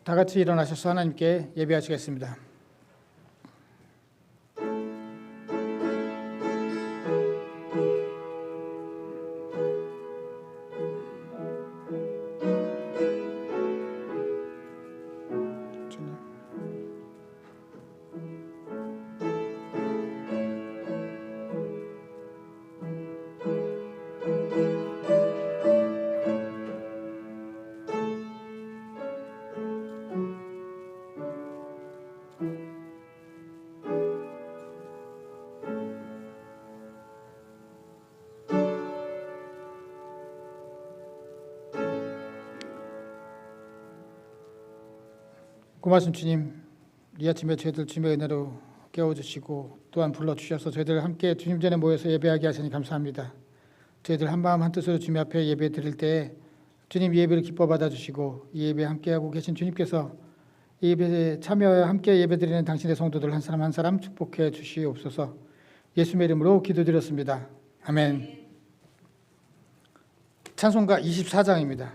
다 같이 일어나셔서 하나님께 예배하시겠습니다. 고맙습니다. 주님, 이 아침에 저희들 주님의 은혜로 깨워주시고 또한 불러주셔서 저희들 함께 주님 전에 모여서 예배하게 하시니 감사합니다. 저희들 한마음 한뜻으로 주님 앞에 예배 드릴 때 주님 이 예배를 기뻐 받아주시고 이 예배에 함께하고 계신 주님께서 이 예배에 참여하여 함께 예배 드리는 당신의 성도들 한 사람 한 사람 축복해 주시옵소서. 예수님의 이름으로 기도드렸습니다. 아멘. 찬송가 24장입니다.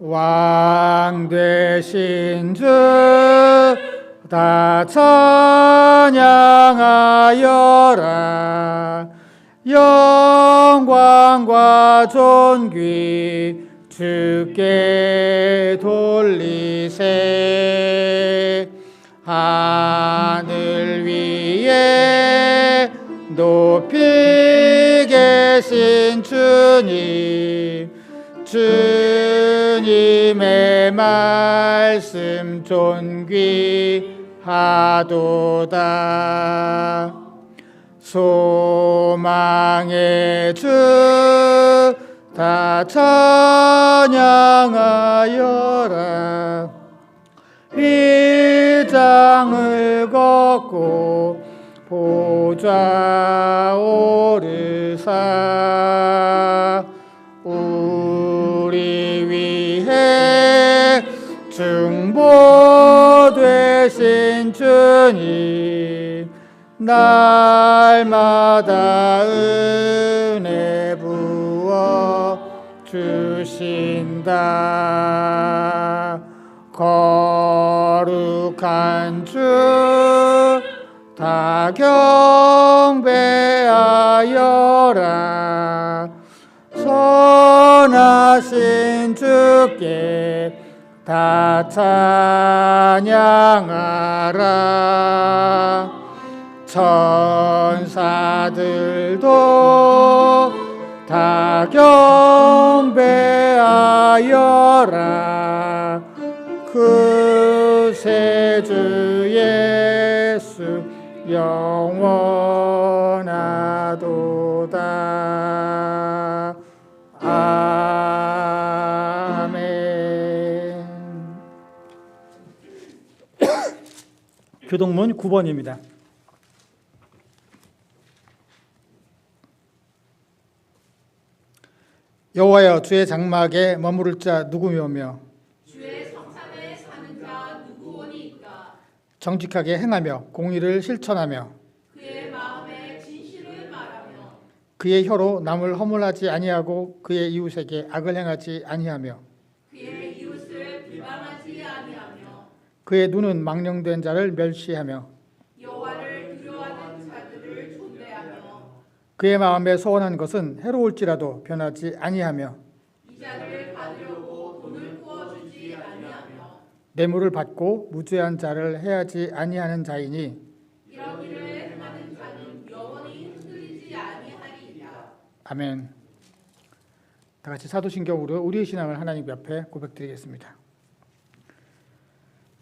왕 되신 주 다 찬양하여라. 영광과 존귀 주께 돌리세. 하늘 위에 높이 계신 주님, 주님의 말씀 존귀하도다. 소망의 주 다 찬양하여라. 휘장을 걷고 보좌 오르사 우리 위해 중보되신 주님, 날마다 은혜 부어 주신다. 거룩한 주 다 경배하여라. 선하신 주께 다 찬양하라. 천사들도 다 경배하여라. 그 새 주 예수 영원하도다. 아멘. 교동문 9번입니다. 여호와여, 주의 장막에 머무를 자 누구며 주의 성산에 사는 자 누구오니까. 정직하게 행하며 공의를 실천하며 그의 마음에 진실을 말하며 그의 혀로 남을 허물하지 아니하고 그의 이웃에게 악을 행하지 아니하며 그의 이웃을 비방하지 아니하며 그의 눈은 망령된 자를 멸시하며 여호와를 두려워하는 자들을 존대하며 그의 마음에 소원한 것은 해로울지라도 변하지 아니하며 이자를 받으려고 돈을 부어주지 아니하며 뇌물을 받고 무죄한 자를 해하지 아니하는 자이니 이러기를 행하는 자는 영원히 흔들리지 아니하리이다. 아멘. 다 같이 사도신경으로 우리의 신앙을 하나님 앞에 고백드리겠습니다.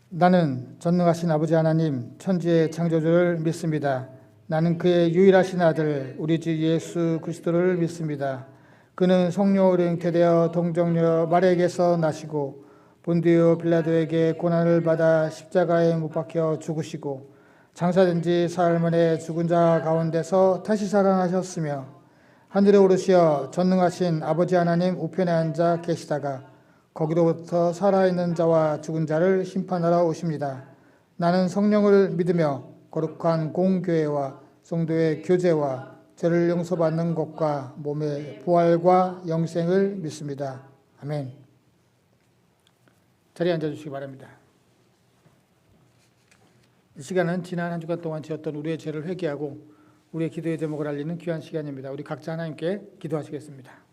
나는 전능하신 아버지 하나님 천지의 창조주를 믿습니다. 나는 그의 유일하신 아들 우리 주 예수 그리스도를 믿습니다. 그는 성령으로 잉태되어 동정녀 마리아에게서 나시고 본디오 빌라도에게 고난을 받아 십자가에 못 박혀 죽으시고 장사된 지 사흘 만에 죽은 자 가운데서 다시 살아나셨으며 하늘에 오르시어 전능하신 아버지 하나님 우편에 앉아 계시다가 거기로부터 살아있는 자와 죽은 자를 심판하러 오십니다. 나는 성령을 믿으며 거룩한 공교회와 성도의 교제와 죄를 용서받는 것과 몸의 부활과 영생을 믿습니다. 아멘. 자리에 앉아주시기 바랍니다. 이 시간은 지난 한 주간 동안 지었던 우리의 죄를 회개하고 우리의 기도의 제목을 알리는 귀한 시간입니다. 우리 각자 하나님께 기도하시겠습니다.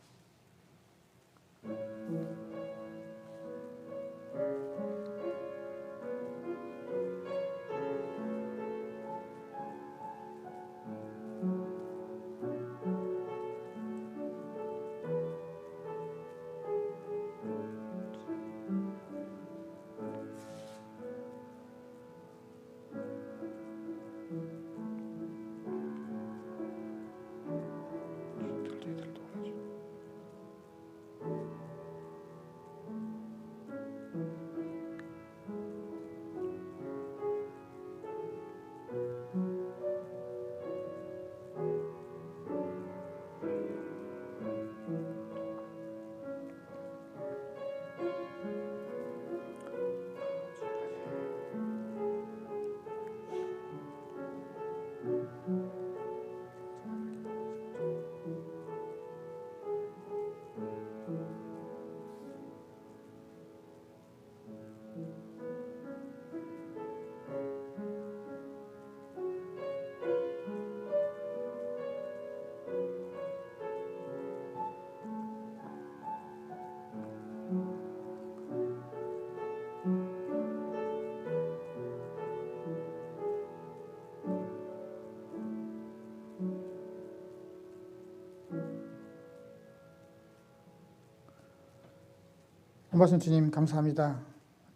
말씀 주님 감사합니다.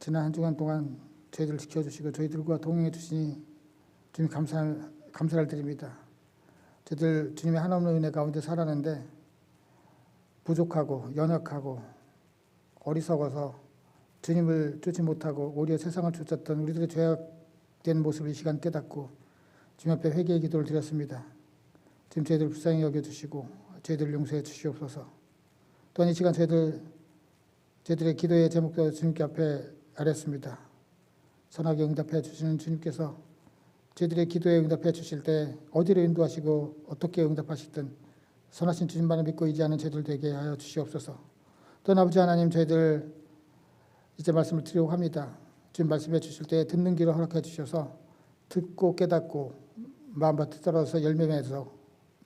지난 한 주간 동안 저희들을 지켜주시고 저희들과 동행해 주시니 주님 감사를 드립니다. 저희들 주님의 한없는 은혜 가운데 살았는데 부족하고 연약하고 어리석어서 주님을 쫓지 못하고 오히려 세상을 쫓았던 우리들의 죄악된 모습을 이 시간 깨닫고 주님 앞에 회개의 기도를 드렸습니다. 지금 저희들 불쌍히 여겨주시고 저희들을 용서해 주시옵소서. 또한 이 시간 저희들의 기도의 제목도 주님께 앞에 아뢰었습니다. 선하게 응답해 주시는 주님께서 저희들의 기도에 응답해 주실 때 어디로 인도하시고 어떻게 응답하시든 선하신 주님만을 믿고 의지하는 저희들 되게 하여 주시옵소서. 또한 아버지 하나님 저희들 이제 말씀을 드리려고 합니다. 주님 말씀해 주실 때 듣는 귀를 허락해 주셔서 듣고 깨닫고 마음밭에 떨어져서 열매 맺어서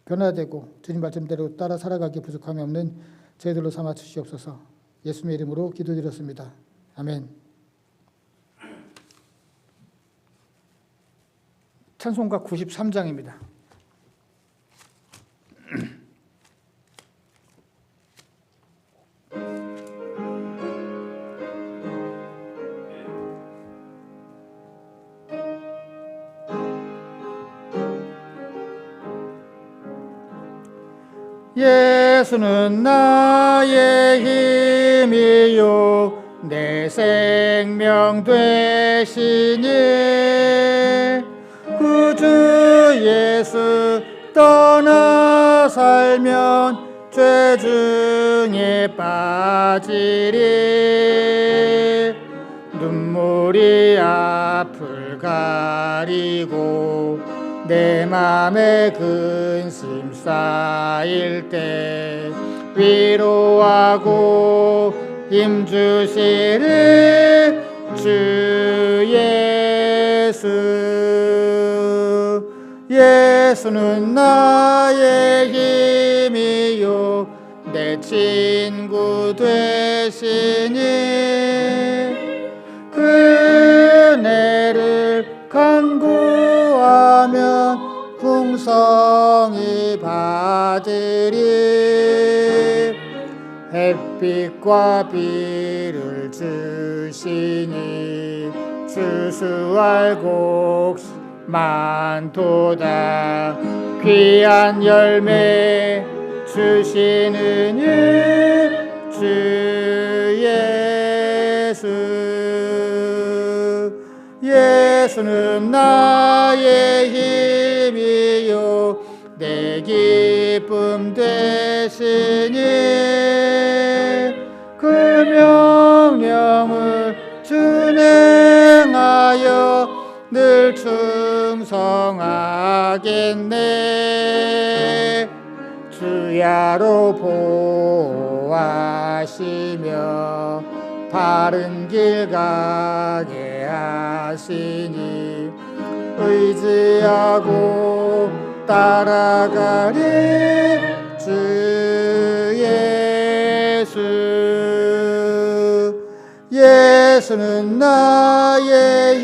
변화되고 주님 말씀대로 따라 살아가기 부족함이 없는 저희들로 삼아 주시옵소서. 예수님의 이름으로 기도드렸습니다. 아멘. 찬송가 93장입니다. 예수는 나의 힘이요 내 생명 되시니 구주 예수 떠나 살면 죄 중에 빠지리 눈물이 앞을 가리고 내 맘에 근심 쌓일 때 위로하고 힘주시는 주 예수는 나의 힘이요 내 친구 되시니 그네를 간구하면 풍성히 받으리 햇빛과 비를 주시니 추수할 곡 많도다 귀한 열매 주시는 주 예수는 나의 힘이요 내 길 기쁨 되시니 그 명령을 준행하여 늘 충성하겠네. 주야로 보호하시며 바른 길 가게 하시니 의지하고 따라가리 주 예수는 나의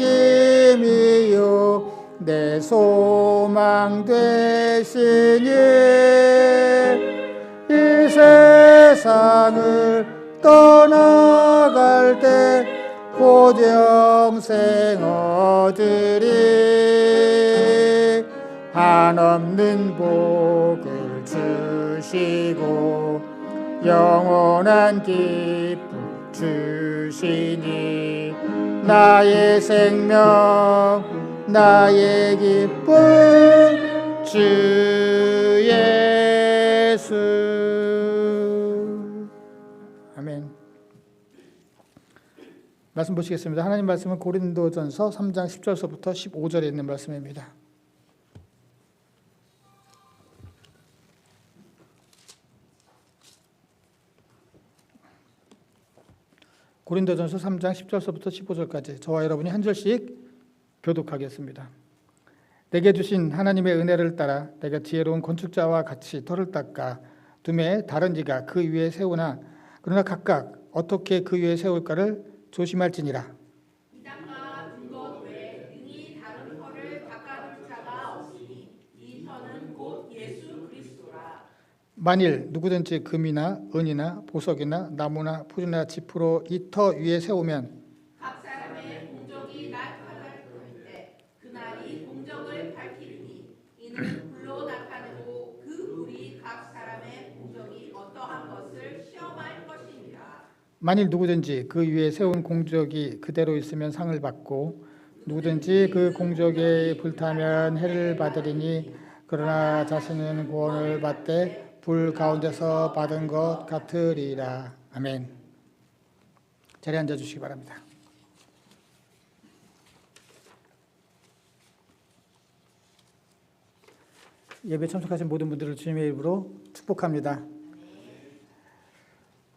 힘이요 내 소망 되시니 이 세상을 떠나갈 때 곧 영생 얻으리. 한없는 복을 주시고 영원한 기쁨 주시니 나의 생명 나의 기쁨 주 예수. 아멘. 말씀 보시겠습니다. 하나님 말씀은 고린도전서 3장 10절서부터 15절에 있는 말씀입니다. 고린도전서 3장 10절서부터 15절까지 저와 여러분이 한 절씩 교독하겠습니다. 내게 주신 하나님의 은혜를 따라 내가 지혜로운 건축자와 같이 터를 닦아 두매 다른 이가 그 위에 세우나 그러나 각각 어떻게 그 위에 세울까를 조심할지니라. 이 땅과 든것 외에 능히 다른 터를 닦아둘 자가 없으니 이 터는 곧 예수 그리스도라. 만일 누구든지 금이나 은이나 보석이나 나무나 풀이나 지프로 이 터 위에 세우면 각 사람의 공적이 나타날 때 그날이 공적을 밝히리니 이는 불로 나타내고 그 불이 각 사람의 공적이 어떠한 것을 시험할 것이니라. 만일 누구든지 그 위에 세운 공적이 그대로 있으면 상을 받고 누구든지 그 공적에 불타면 해를 받으리니 그러나 자신은 구원을 받되 불 가운데서 받은 것 같으리라. 아멘. 자리에 앉아주시기 바랍니다. 예배 참석하신 모든 분들을 주님의 이름으로 축복합니다.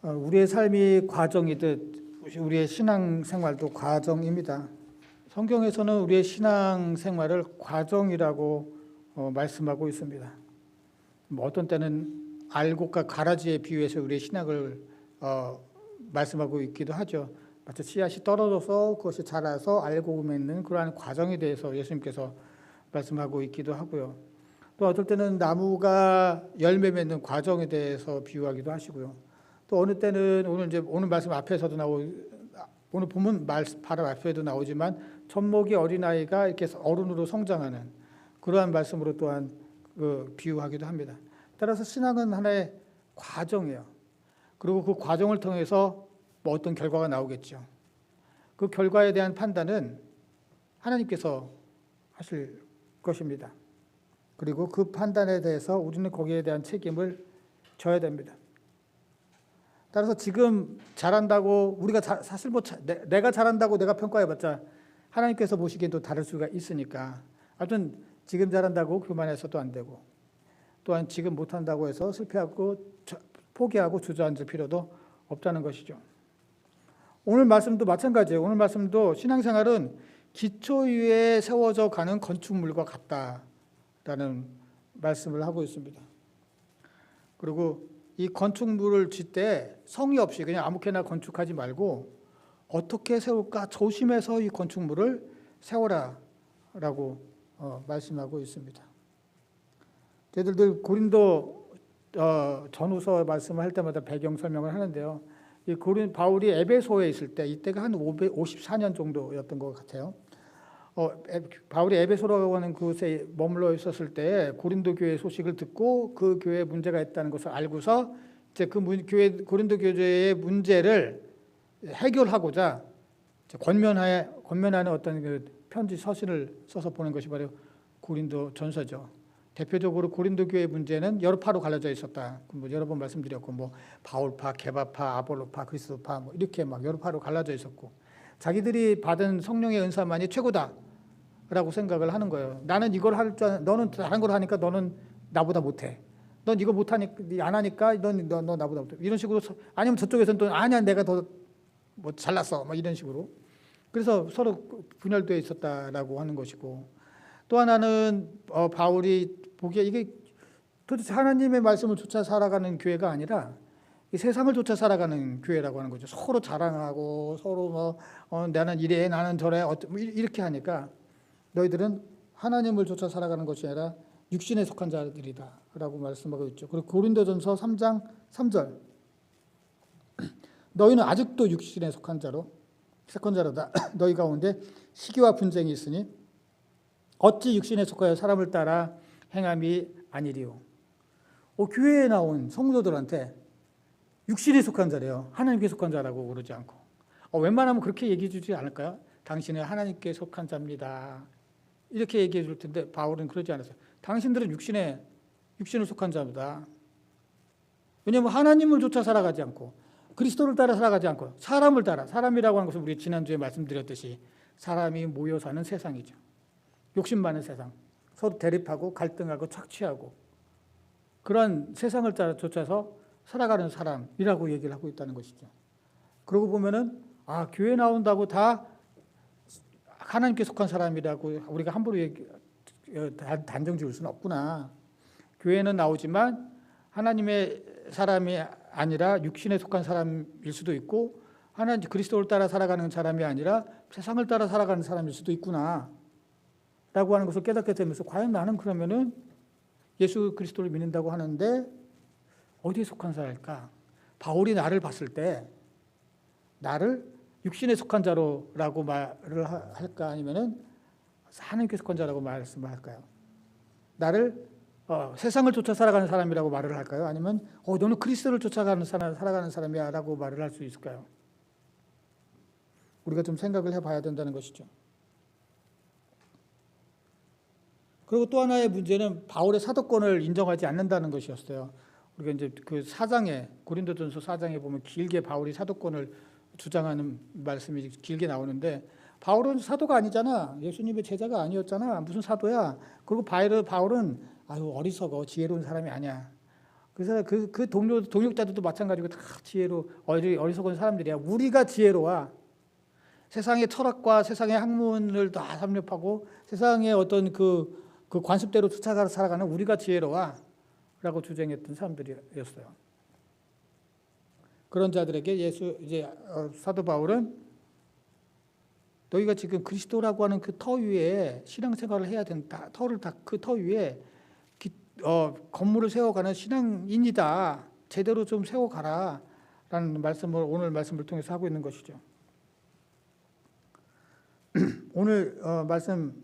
우리의 삶이 과정이듯 우리의 신앙생활도 과정입니다. 성경에서는 우리의 신앙생활을 과정이라고 말씀하고 있습니다. 어떤 때는 알곡과 가라지에 비유해서 우리의 신학을 말씀하고 있기도 하죠. 마치 씨앗이 떨어져서 그것이 자라서 알곡을 맺는 그러한 과정에 대해서 예수님께서 말씀하고 있기도 하고요. 또 어떨 때는 나무가 열매 맺는 과정에 대해서 비유하기도 하시고요. 또 어느 때는 오늘 말씀 앞에서도 오늘 본문 바로 앞에도 나오지만 젖먹이 어린아이가 이렇게 어른으로 성장하는 그러한 말씀으로 또한 비유하기도 합니다. 따라서 신앙은 하나의 과정이에요. 그리고 그 과정을 통해서 뭐 어떤 결과가 나오겠죠. 그 결과에 대한 판단은 하나님께서 하실 것입니다. 그리고 그 판단에 대해서 우리는 거기에 대한 책임을 져야 됩니다. 따라서 지금 잘한다고 우리가 사실 내가 잘한다고 내가 평가해봤자 하나님께서 보시기엔 또 다를 수가 있으니까 아무튼 지금 잘한다고 교만해서도 안 되고 또한 지금 못한다고 해서 실패하고 포기하고 주저앉을 필요도 없다는 것이죠. 오늘 말씀도 마찬가지예요. 오늘 말씀도 신앙생활은 기초 위에 세워져 가는 건축물과 같다라는 말씀을 하고 있습니다. 그리고 이 건축물을 짓 때 성의 없이 그냥 아무렇게나 건축하지 말고 어떻게 세울까 조심해서 이 건축물을 세워라라고 말씀하고 있습니다. 저희들 늘 고린도 전후서 말씀을 할 때마다 배경 설명을 하는데요. 이 바울이 에베소에 있을 때 이때가 한 54년 정도였던 것 같아요. 바울이 에베소라고 하는 그곳에 머물러 있었을 때 고린도 교회 소식을 듣고 그 교회에 문제가 있다는 것을 알고서 이제 고린도 교회의 문제를 해결하고자 권면하는 어떤 그 편지 서신을 써서 보낸 것이 바로 고린도 전서죠. 대표적으로 고린도 교회 문제는 여러 파로 갈라져 있었다. 뭐 여러 번 말씀드렸고, 뭐 바울파, 게바파, 아볼로파, 그리스도파, 뭐 이렇게 막 여러 파로 갈라져 있었고, 자기들이 받은 성령의 은사만이 최고다라고 생각을 하는 거예요. 나는 이걸 할 줄, 너는 다른 걸 하니까 너는 나보다 못해. 넌 이거 못하니까, 안 하니까 넌 나보다 못해. 이런 식으로, 아니면 저쪽에서는 또 아니야, 내가 더 뭐 잘났어, 막 이런 식으로. 그래서 서로 분열되어 있었다라고 하는 것이고, 또 하나는 바울이 보기에 이게 도대체 하나님의 말씀을 쫓아 살아가는 교회가 아니라 이 세상을 쫓아 살아가는 교회라고 하는 거죠. 서로 자랑하고 서로 뭐 나는 이래 나는 저래 뭐 이렇게 하니까 너희들은 하나님을 쫓아 살아가는 것이 아니라 육신에 속한 자들이다라고 말씀하고 있죠. 그리고 고린도전서 3장 3절 너희는 아직도 육신에 속한 자로다. 너희 가운데 시기와 분쟁이 있으니 어찌 육신에 속하여 사람을 따라 행함이 아니리요. 교회에 나온 성도들한테 육신에 속한 자래요. 하나님께 속한 자라고 그러지 않고. 웬만하면 그렇게 얘기해 주지 않을까요? 당신은 하나님께 속한 자입니다. 이렇게 얘기해 줄 텐데 바울은 그러지 않았어요. 당신들은 육신에 속한 자입니다. 왜냐하면 하나님을 쫓아 살아가지 않고 그리스도를 따라 살아가지 않고 사람을 따라, 사람이라고 하는 것은 우리 지난주에 말씀드렸듯이 사람이 모여 사는 세상이죠. 욕심 많은 세상, 서로 대립하고 갈등하고 착취하고 그런 세상을 따라 쫓아서 살아가는 사람이라고 얘기를 하고 있다는 것이죠. 그러고 보면은 교회 나온다고 다 하나님께 속한 사람이라고 우리가 함부로 단정 지을 수는 없구나. 교회는 나오지만 하나님의 사람이 아니라 육신에 속한 사람일 수도 있고 하나님 그리스도를 따라 살아가는 사람이 아니라 세상을 따라 살아가는 사람일 수도 있구나 라고 하는 것을 깨닫게 되면서 과연 나는 그러면은 예수 그리스도를 믿는다고 하는데 어디에 속한 자일까? 바울이 나를 봤을 때 나를 육신에 속한 자로라고 말을 할까? 아니면은 하나님께 속한 자라고 말씀할까요? 나를 세상을 쫓아 살아가는 사람이라고 말을 할까요? 아니면 너는 그리스도를 쫓아가는 살아가는 사람이야 라고 말을 할 수 있을까요? 우리가 좀 생각을 해봐야 된다는 것이죠. 그리고 또 하나의 문제는 바울의 사도권을 인정하지 않는다는 것이었어요. 우리가 이제 그 4장에 고린도전서 4장에 보면 길게 바울이 사도권을 주장하는 말씀이 길게 나오는데 바울은 사도가 아니잖아. 예수님의 제자가 아니었잖아. 무슨 사도야? 그리고 바울은 어리석어 지혜로운 사람이 아니야. 그래서 그 동역자들도 마찬가지고 다 어리석은 사람들이야. 우리가 지혜로워. 세상의 철학과 세상의 학문을 다 섭렵하고 세상의 어떤 그 관습대로 쫓아가 살아가는 우리가 지혜로워 라고 주장했던 사람들이었어요. 그런 자들에게 사도 바울은 너희가 지금 그리스도라고 하는 그 터 위에 신앙생활을 해야 된다. 그 터 위에 건물을 세워가는 신앙인이다. 제대로 좀 세워가라 라는 말씀을 오늘 말씀을 통해서 하고 있는 것이죠. 오늘 말씀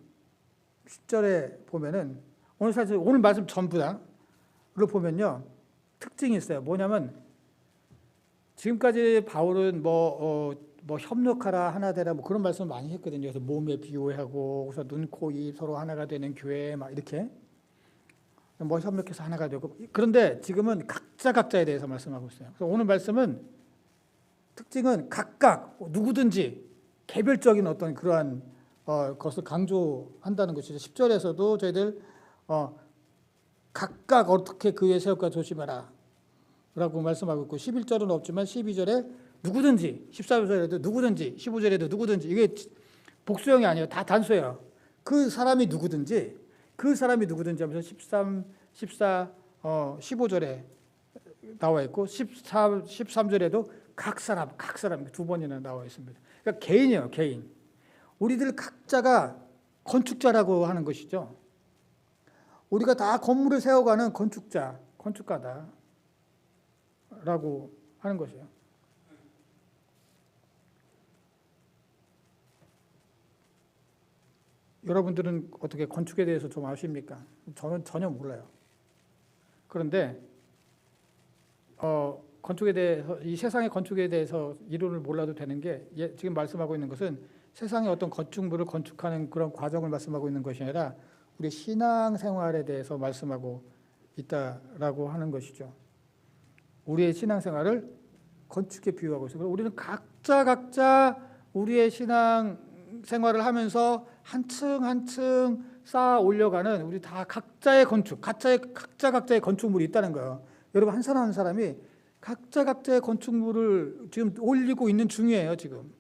10절에 보면은 오늘 말씀 전부 다를 보면요 특징이 있어요. 뭐냐면 지금까지 바울은 뭐 협력하라 하나 되라 뭐 그런 말씀을 많이 했거든요. 그래서 몸에 비유하고 그래서 눈, 코, 입 서로 하나가 되는 교회 막 이렇게 뭐 협력해서 하나가 되고 그런데 지금은 각자에 대해서 말씀하고 있어요. 그래서 오늘 말씀은 특징은 각각 누구든지 개별적인 어떤 그러한 것을 강조한다는 것이죠. 10절에서도 저희들 각각 어떻게 그 위에 세울까 조심하라 라고 말씀하고 있고 11절은 없지만 12절에 누구든지 14절에도 누구든지 15절에도 누구든지 이게 복수형이 아니에요. 다 단수예요. 그 사람이 누구든지 하면서 13, 14, 15절에 나와 있고 13절에도 각 사람 두 번이나 나와 있습니다. 그러니까 개인이에요. 개인. 우리들 각자가 건축자라고 하는 것이죠. 우리가 다 건물을 세워가는 건축가다라고 하는 것이에요. 여러분들은 어떻게 건축에 대해서 좀 아십니까? 저는 전혀 몰라요. 그런데 건축에 대해서 이 세상의 건축에 대해서 이론을 몰라도 되는 게 지금 말씀하고 있는 것은 세상의 어떤 건축물을 건축하는 그런 과정을 말씀하고 있는 것이 아니라 우리 신앙생활에 대해서 말씀하고 있다라고 하는 것이죠. 우리의 신앙생활을 건축에 비유하고 있어요. 우리는 각자 우리의 신앙생활을 하면서 한층 한층 쌓아 올려가는 우리 다 각자의 건축, 각자의 건축물이 있다는 거예요. 여러분 한 사람 한 사람이 각자의 건축물을 지금 올리고 있는 중이에요. 지금.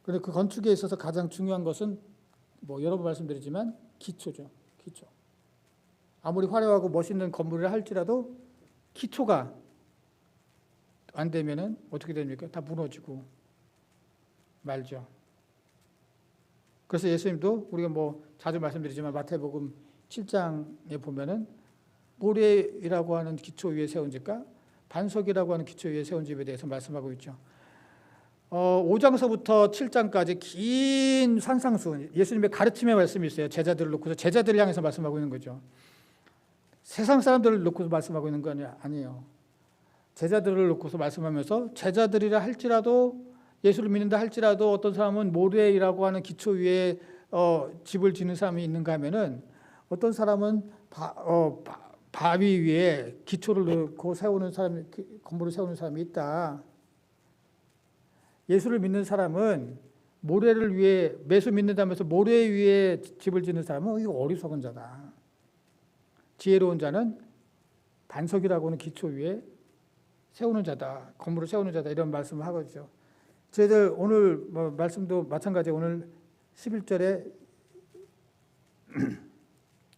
그런데 그 건축에 있어서 가장 중요한 것은 뭐 여러 번 말씀드리지만 기초죠. 기초. 아무리 화려하고 멋있는 건물을 할지라도 기초가 안 되면은 어떻게 됩니까? 다 무너지고 말죠. 그래서 예수님도 우리가 뭐 자주 말씀드리지만 마태복음 7장에 보면은 모래이라고 하는 기초 위에 세운 집과 반석이라고 하는 기초 위에 세운 집에 대해서 말씀하고 있죠. 5장서부터 7장까지 긴 산상수, 예수님의 가르침의 말씀이 있어요. 제자들을 놓고서 제자들을 향해서 말씀하고 있는 거죠. 세상 사람들을 놓고서 말씀하고 있는 건 아니에요. 제자들을 놓고서 말씀하면서 제자들이라 할지라도 예수를 믿는다 할지라도 어떤 사람은 모래이라고 하는 기초 위에 집을 짓는 사람이 있는가 하면은 어떤 사람은 바위 위에 기초를 넣고 세우는 사람이 건물을 세우는 사람이 있다. 예수를 믿는 사람은 모래를 위해 매수 믿는다면서 모래 위에 집을 짓는 사람은 이거 어리석은 자다. 지혜로운 자는 반석이라고 하는 기초 위에 세우는 자다. 건물을 세우는 자다. 이런 말씀을 하거든요. 저희들 오늘 뭐 말씀도 마찬가지로 오늘 11절에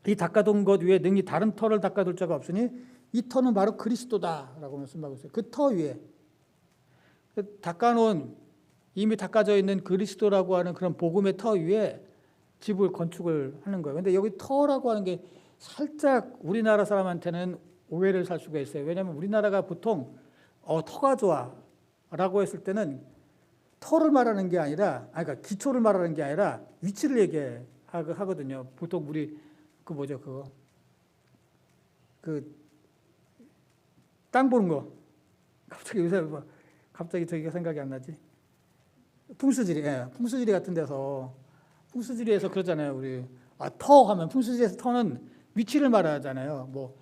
이 닦아둔 것 위에 능히 다른 터를 닦아둘 자가 없으니 이 터는 바로 그리스도다라고 말씀하고 있어요. 그 터 위에 닦아놓은 이미 닦아져 있는 그리스도라고 하는 그런 복음의 터 위에 집을 건축을 하는 거예요. 근데 여기 터라고 하는 게 살짝 우리나라 사람한테는 오해를 살 수가 있어요. 왜냐하면 우리나라가 보통 터가 좋아라고 했을 때는 터를 말하는 게 아니라, 그러니까 기초를 말하는 게 아니라 위치를 얘기하거든요. 보통 우리 땅 보는 거. 갑자기 요새 갑자기 저기가 생각이 안 나지. 풍수지리 같은 데서 풍수지리에서 그러잖아요. 우리 터 하면 풍수지리에서 터는 위치를 말하잖아요. 뭐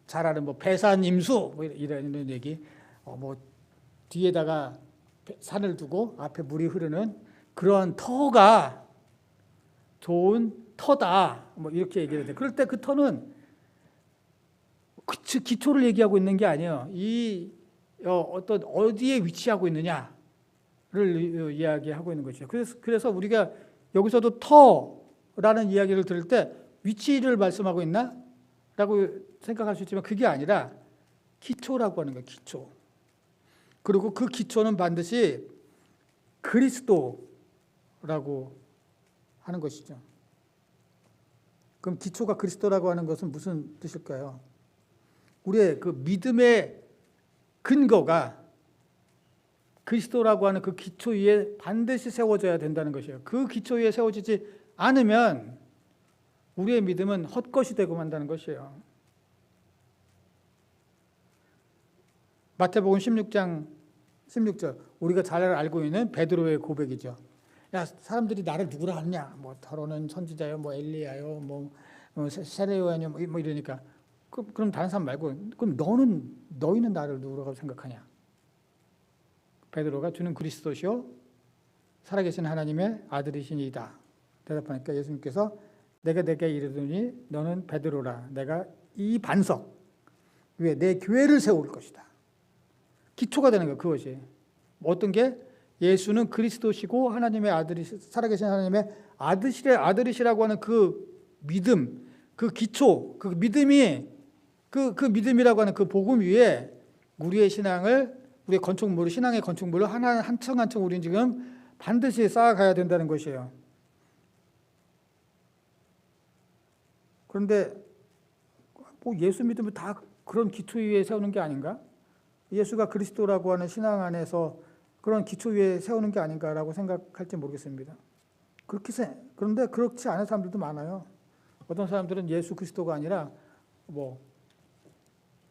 잘 아는 뭐 배산 임수 뭐 이런 얘기. 뭐 뒤에다가 산을 두고 앞에 물이 흐르는 그런 터가 좋은 터다. 뭐 이렇게 얘기를 해요. 그럴 때 그 터는 기초를 얘기하고 있는 게 아니에요. 이 어떤 어디에 위치하고 있느냐를 이야기하고 있는 거죠. 그래서 우리가 여기서도 터라는 이야기를 들을 때 위치를 말씀하고 있나라고 생각할 수 있지만 그게 아니라 기초라고 하는 거예요. 기초. 그리고 그 기초는 반드시 그리스도라고 하는 것이죠. 그럼 기초가 그리스도라고 하는 것은 무슨 뜻일까요? 우리의 그 믿음의 근거가 그리스도라고 하는 그 기초 위에 반드시 세워져야 된다는 것이에요. 그 기초 위에 세워지지 않으면 우리의 믿음은 헛것이 되고 만다는 것이에요. 마태복음 16장 16절 우리가 잘 알고 있는 베드로의 고백이죠. 야, 사람들이 나를 누구라 하느냐? 뭐 더러는 선지자요, 뭐 엘리야요, 뭐 세례요한요, 뭐 이러니까 그럼 다른 사람 말고 그럼 너희는 나를 누구라고 생각하냐? 베드로가 주는 그리스도시요 살아계신 하나님의 아들이시니이다. 대답하니까 예수님께서 내가 내게 이르더니 너는 베드로라. 내가 이 반석 위에 내 교회를 세울 것이다. 기초가 되는 거예요. 그것이. 어떤 게 예수는 그리스도시고 하나님의 살아계신 하나님의 아들이시라고 하는 그 믿음, 그 기초, 그 믿음이 그 믿음이라고 하는 그 복음 위에 우리의 신앙을 우리의 건축물을 신앙의 건축물을 하나 한층 한층 우리는 지금 반드시 쌓아가야 된다는 것이에요. 그런데 뭐 예수 믿으면 다 그런 기초 위에 세우는 게 아닌가? 예수가 그리스도라고 하는 신앙 안에서 그런 기초 위에 세우는 게 아닌가라고 생각할지 모르겠습니다. 그런데 그렇지 않은 사람들도 많아요. 어떤 사람들은 예수 그리스도가 아니라 뭐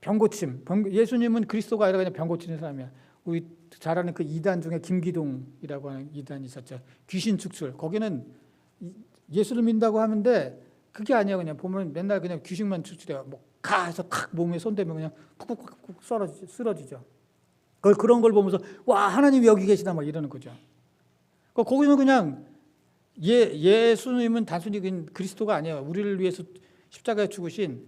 병고침, 예수님은 그리스도가 아니라 그냥 병고치는 사람이야. 우리 잘 아는 그 이단 중에 김기동이라고 하는 이단이 있었죠. 귀신 축출. 거기는 예수를 믿는다고 하는데 그게 아니야. 그냥 보면 맨날 그냥 귀신만 추출해요. 뭐 가서 칵 몸에 손대면 그냥 푹푹푹 쓰러지죠. 그런 걸 보면서 와 하나님이 여기 계시다 막 이러는 거죠. 거기는 그냥 예수님은 단순히 그리스도가 아니에요. 우리를 위해서 십자가에 죽으신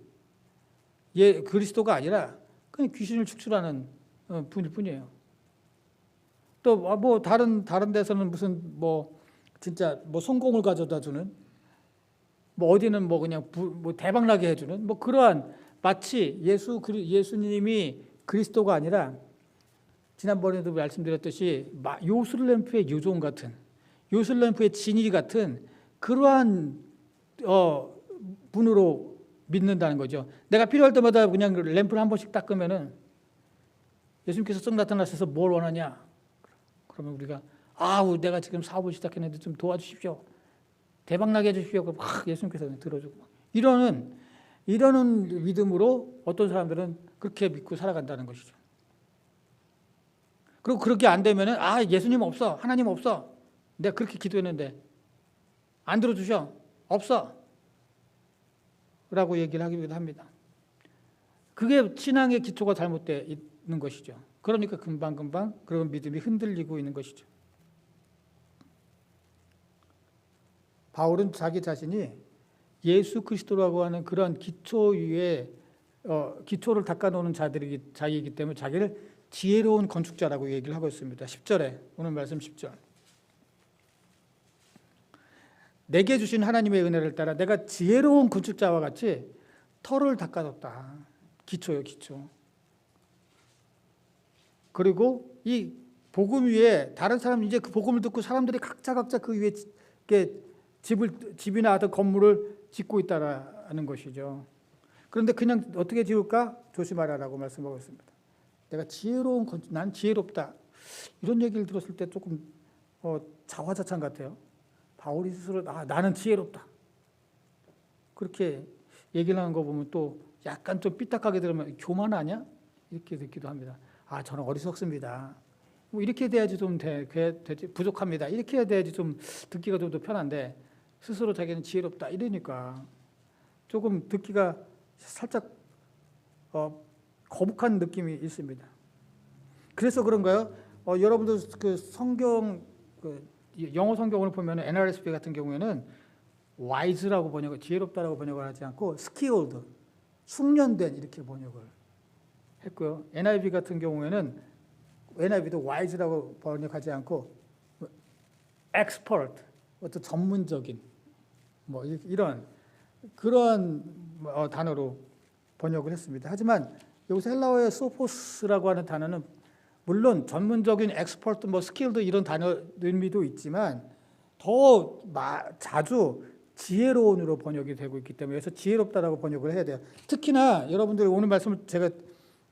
그리스도가 아니라 그냥 귀신을 축출하는 분일 뿐이에요. 또 뭐 다른 데서는 무슨 뭐 진짜 뭐 성공을 가져다 주는 뭐 어디는 뭐 그냥 뭐 대박 나게 해주는 뭐 그러한 마치 예수님이 그리스도가 아니라 지난번에도 말씀드렸듯이 요술램프의 요종 같은 요술램프의 진이 같은 그러한 분으로 믿는다는 거죠. 내가 필요할 때마다 그냥 램프를 한 번씩 닦으면은 예수님께서 썩 나타나셔서 뭘 원하냐? 그러면 우리가 내가 지금 사업을 시작했는데 좀 도와주십시오. 대박나게 해주십시오. 그럼 막 예수님께서 들어주고 이러는 믿음으로 어떤 사람들은 그렇게 믿고 살아간다는 것이죠. 그리고 그렇게 안 되면은 예수님 없어, 하나님 없어. 내가 그렇게 기도했는데 안 들어주셔, 없어. 라고 얘기를 하기도 합니다. 그게 신앙의 기초가 잘못되어 있는 것이죠. 그러니까 금방금방 그런 믿음이 흔들리고 있는 것이죠. 바울은 자기 자신이 예수 그리스도라고 하는 그런 기초 위에 기초를 닦아놓는 자이기 때문에 자기를 지혜로운 건축자라고 얘기를 하고 있습니다. 10절에 오늘 말씀 10절. 내게 주신 하나님의 은혜를 따라 내가 지혜로운 건축자와 같이 터를 닦아뒀다. 기초요, 기초. 그리고 이 복음 위에 다른 사람 이제 그 복음을 듣고 사람들이 각자 그 위에 집이나 어떤 건물을 짓고 있다라는 것이죠. 그런데 그냥 어떻게 지을까? 조심하라라고 말씀하고 있습니다. 내가 난 지혜롭다. 이런 얘기를 들었을 때 조금 자화자찬 같아요. 바울이 스스로 나는 지혜롭다. 그렇게 얘기를 하는 거 보면 또 약간 좀 삐딱하게 들으면 교만 아니야? 이렇게 듣기도 합니다. 저는 어리석습니다. 뭐 이렇게 돼야지 좀 되지 부족합니다. 이렇게 해야 돼야지 좀 듣기가 좀 더 편한데 스스로 자기는 지혜롭다 이러니까 조금 듣기가 살짝 거북한 느낌이 있습니다. 그래서 그런가요? 여러분들 그 성경 영어 성경을 보면 NRSV 같은 경우에는 wise라고 지혜롭다라고 번역을 하지 않고 skilled, 숙련된 이렇게 번역을 했고요. NIV 같은 경우에는 NIV도 wise라고 번역하지 않고 expert, 어떤 전문적인 뭐 이런 그런 단어로 번역을 했습니다. 하지만 여기서 헬라어의 소포스라고 하는 단어는 물론 전문적인 엑스퍼트, 스킬드 이런 단어 의미도 있지만 더 자주 지혜로운으로 번역이 되고 있기 때문에 그래서 지혜롭다라고 번역을 해야 돼요. 특히나 여러분들 오늘 말씀을 제가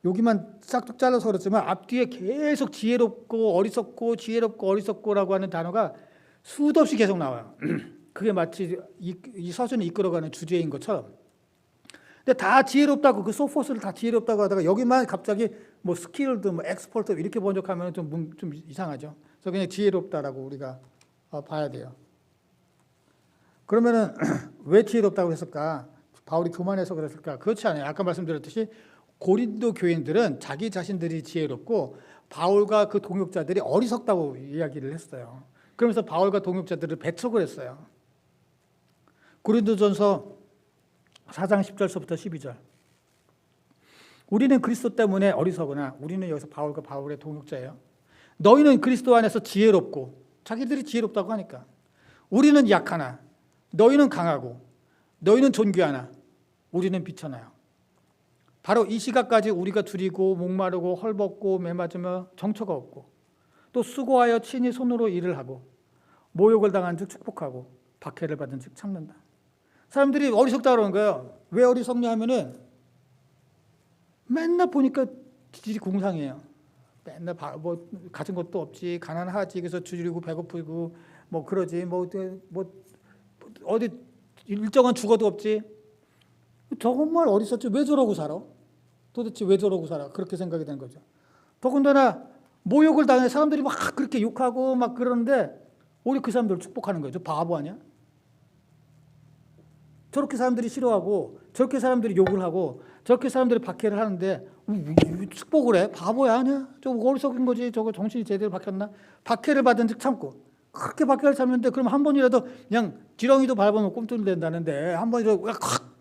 여기만 싹둑 잘라서 그렇지만 앞뒤에 계속 지혜롭고 어리석고라고 하는 단어가 수도 없이 계속 나와요. 그게 마치 이 서신을 이끌어가는 주제인 것처럼. 근데 다 지혜롭다고 그 소포스를 다 지혜롭다고 하다가 여기만 갑자기 스킬드, 엑스퍼트 이렇게 번역하면 좀 이상하죠. 그래서 그냥 지혜롭다라고 우리가 봐야 돼요. 그러면은 왜 지혜롭다고 했을까? 바울이 교만해서 그랬을까? 그렇지 않아요. 아까 말씀드렸듯이 고린도 교인들은 자기 자신들이 지혜롭고 바울과 그 동역자들이 어리석다고 이야기를 했어요. 그러면서 바울과 동역자들을 배척을 했어요. 고린도전서 4장 10절서부터 12절. 우리는 그리스도 때문에 어리석으나 우리는 여기서 바울과 바울의 동역자예요. 너희는 그리스도 안에서 지혜롭고 자기들이 지혜롭다고 하니까 우리는 약하나 너희는 강하고 너희는 존귀하나 우리는 비천하여 바로 이 시각까지 우리가 줄이고 목마르고 헐벗고 매맞으며 정처가 없고 또 수고하여 친히 손으로 일을 하고 모욕을 당한 즉 축복하고 박해를 받은 즉 참는다. 사람들이 어리석다 그러는 거예요. 왜 어리석냐 하면은 맨날 보니까 질이 궁상이에요. 맨날 가진 것도 없지, 가난하지, 그래서 줄이고 배고프고 그러지, 어디 일정한 주거도 없지. 정말 어리석지. 왜 저러고 살아? 도대체 왜 저러고 살아? 그렇게 생각이 된 거죠. 더군다나 모욕을 당해 사람들이 막 그렇게 욕하고 막 그러는데 오히려 그 사람들을 축복하는 거죠. 바보 아니야? 저렇게 사람들이 싫어하고 저렇게 사람들이 욕을 하고 저렇게 사람들이 박해를 하는데 축복을 해? 바보야 아니야? 저거 어리석은 거지. 저거 정신이 제대로 박혔나? 박해를 받은 즉 참고 그렇게 박해를 참는데 그럼 한 번이라도 그냥 지렁이도 밟으면 꿈틀 된다는데 한 번이라도 확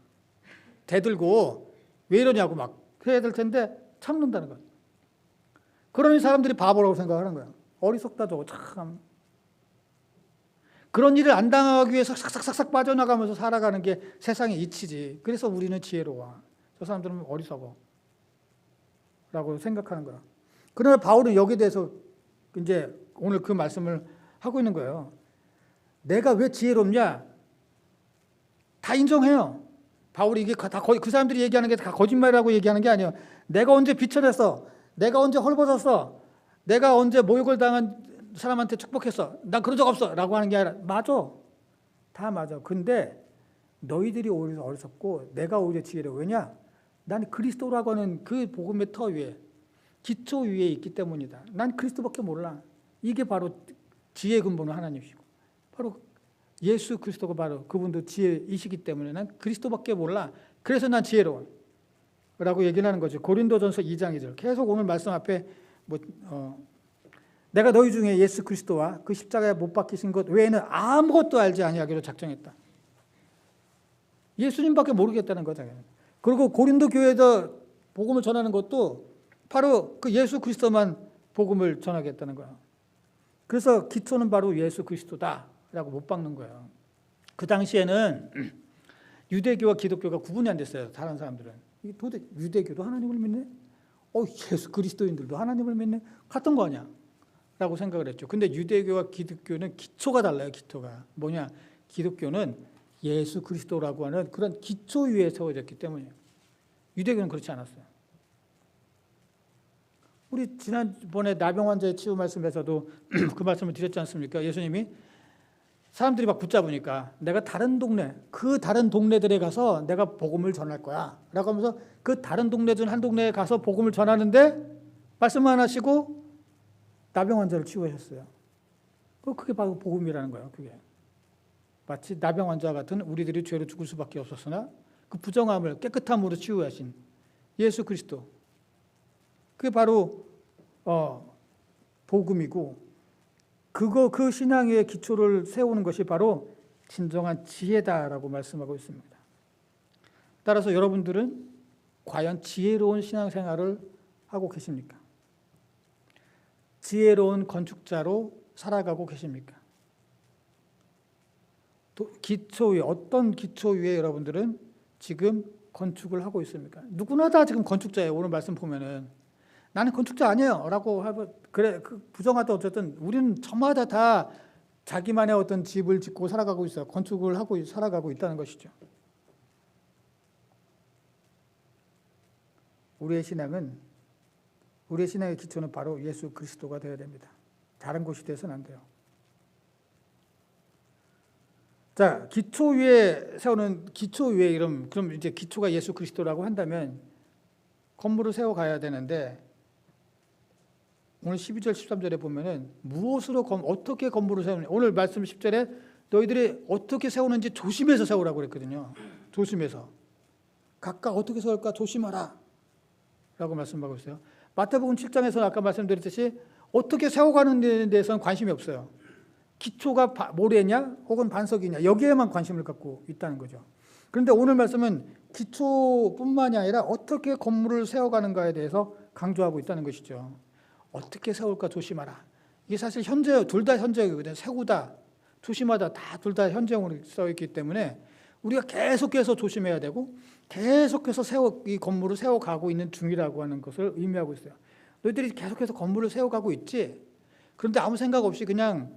대들고 왜 이러냐고 막 해야 될 텐데 참는다는 거야. 그러니 사람들이 바보라고 생각하는 거야. 어리석다 저거 참. 그런 일을 안 당하기 위해서 싹싹싹 빠져나가면서 살아가는 게 세상의 이치지. 그래서 우리는 지혜로워. 저 사람들은 어리석어 라고 생각하는 거야. 그러나 바울은 여기에 대해서 이제 오늘 그 말씀을 하고 있는 거예요. 내가 왜 지혜롭냐? 다 인정해요. 바울이 이게 다 그 사람들이 얘기하는 게 다 거짓말이라고 얘기하는 게 아니에요. 내가 언제 비천했어? 내가 언제 헐벗었어? 내가 언제 모욕을 당한 사람한테 축복했어? 난 그런 적 없어 라고 하는 게 아니라 맞아. 다 맞아. 근데 너희들이 오히려 어리석고 내가 오히려 지혜로워. 왜냐? 난 그리스도라고 하는 그 복음의 터 위에 기초 위에 있기 때문이다. 난 그리스도밖에 몰라. 이게 바로 지혜의 근본은 하나님이시고 바로 예수 그리스도가 바로 그분도 지혜이시기 때문에 난 그리스도밖에 몰라. 그래서 난 지혜로워 라고 얘기를 하는 거죠. 고린도전서 2장 2절 계속 오늘 말씀 앞에 내가 너희 중에 예수 그리스도와 그 십자가에 못 박히신 것 외에는 아무것도 알지 아니하기로 작정했다. 예수님밖에 모르겠다는 거잖아요. 그리고 고린도 교회에서 복음을 전하는 것도 바로 그 예수 그리스도만 복음을 전하겠다는 거예요. 그래서 기초는 바로 예수 그리스도다라고 못 박는 거예요. 그 당시에는 유대교와 기독교가 구분이 안 됐어요. 다른 사람들은 도대체 유대교도 하나님을 믿네? 예수 그리스도인들도 하나님을 믿네? 같은 거 아니야? 라고 생각을 했죠. 근데 유대교와 기독교는 기초가 달라요. 기초가 뭐냐? 기독교는 예수 그리스도라고 하는 그런 기초 위에 세워졌기 때문이에요. 유대교는 그렇지 않았어요. 우리 지난번에 나병 환자의 치유 말씀에서도 그 말씀을 드렸지 않습니까? 예수님이 사람들이 막 붙잡으니까 내가 다른 동네들에 가서 내가 복음을 전할 거야 라고 하면서 그 다른 동네 중 한 동네에 가서 복음을 전하는데 말씀만 하시고 나병 환자를 치유하셨어요. 그게 바로 복음이라는 거예요. 그게 마치 나병 환자 같은 우리들이 죄로 죽을 수밖에 없었으나 그 부정함을 깨끗함으로 치유하신 예수 그리스도, 그게 바로 복음이고 그 신앙의 기초를 세우는 것이 바로 진정한 지혜다라고 말씀하고 있습니다. 따라서 여러분들은 과연 지혜로운 신앙생활을 하고 계십니까? 지혜로운 건축자로 살아가고 계십니까? 기초 위에, 어떤 기초 위에 여러분들은 지금 건축을 하고 있습니까? 누구나 다 지금 건축자예요. 오늘 말씀 보면은 나는 건축자 아니에요 라고 하고 그래 부정하다 어쨌든 우리는 저마다 다 자기만의 어떤 집을 짓고 살아가고 있어요. 건축을 하고 살아가고 있다는 것이죠. 우리의 신앙의 기초는 바로 예수 그리스도가 되어야 됩니다. 다른 곳이 되어서는 안 돼요. 자, 기초 위에 그럼 이제 기초가 예수 그리스도라고 한다면 건물을 세워 가야 되는데 오늘 12절 13절에 보면은 어떻게 건물을 세우느냐. 오늘 말씀 10절에 너희들이 어떻게 세우는지 조심해서 세우라고 그랬거든요. 조심해서. 각각 어떻게 세울까 조심하라 라고 말씀하고 있어요. 마태복음 7장에서는 아까 말씀드렸듯이 어떻게 세워가는 데 대해서는 관심이 없어요. 기초가 모래냐 혹은 반석이냐 여기에만 관심을 갖고 있다는 거죠. 그런데 오늘 말씀은 기초뿐만이 아니라 어떻게 건물을 세워가는가에 대해서 강조하고 있다는 것이죠. 어떻게 세울까 조심하라. 이게 사실 둘 다 현재거든요. 세우다, 조심하다 다 둘 다 현재형으로 써있기 때문에 우리가 계속해서 조심해야 되고 계속해서 이 건물을 세워가고 있는 중이라고 하는 것을 의미하고 있어요. 너희들이 계속해서 건물을 세워가고 있지. 그런데 아무 생각 없이 그냥